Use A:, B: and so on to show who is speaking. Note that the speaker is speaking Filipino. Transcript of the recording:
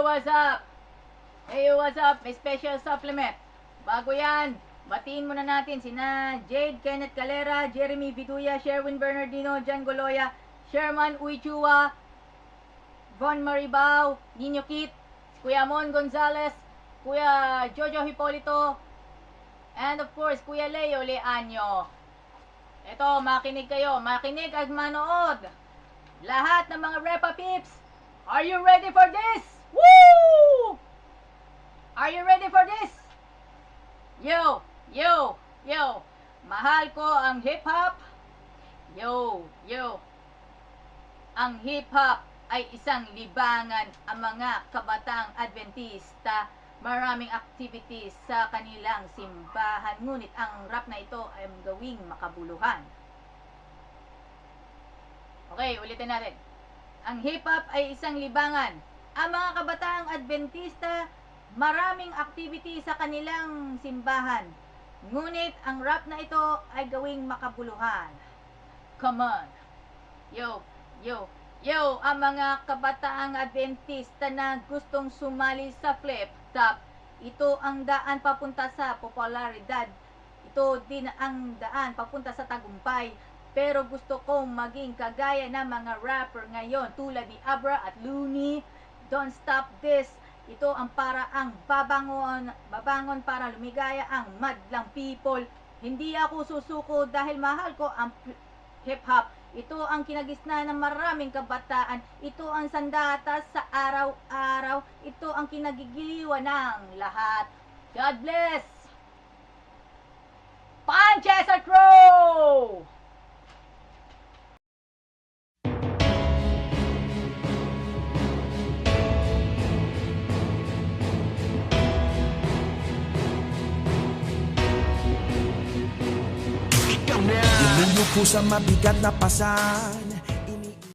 A: what's up? Hey, what's up? May special supplement. Bago yan, batiin muna natin sina Jade, Kenneth Calera, Jeremy Viduya, Sherwin Bernardino, Jan Goloya, Sherman Uichua, Von Maribao, Nino Kit, Kuya Mon Gonzalez, Kuya Jojo Hipolito, and of course, Kuya Leo Leanyo. Ito, makinig kayo. Makinig at manood. Lahat ng mga Repa Peeps, are you ready for this? Woo! Are you ready for this? Yo, yo, yo. Mahal ko ang hip-hop. Yo, yo. Ang hip-hop ay isang libangan. Ang mga kabatang Adventista, maraming activities sa kanilang simbahan. Ngunit ang rap na ito ay gawing makabuluhan. Okay, ulitin natin. Ang hip-hop ay isang libangan. Ang mga kabataang Adventista, maraming activity sa kanilang simbahan. Ngunit ang rap na ito ay gawing makabuluhan. Come on. Yo, yo, yo, ang mga kabataang Adventista na gustong sumali sa flip top, ito ang daan papunta sa popularidad. Ito din ang daan papunta sa tagumpay. Pero gusto kong maging kagaya ng mga rapper ngayon tulad ni Abra at Looney. Don't stop this. Ito ang paraang babangon para lumigaya ang madlang people. Hindi ako susuko dahil mahal ko ang hip-hop. Ito ang kinagisnan ng maraming kabataan. Ito ang sandata sa araw-araw. Ito ang kinagigiliwan ng lahat. God bless! Panchester Crow!
B: Lumuyuko sa mabigat na pasay,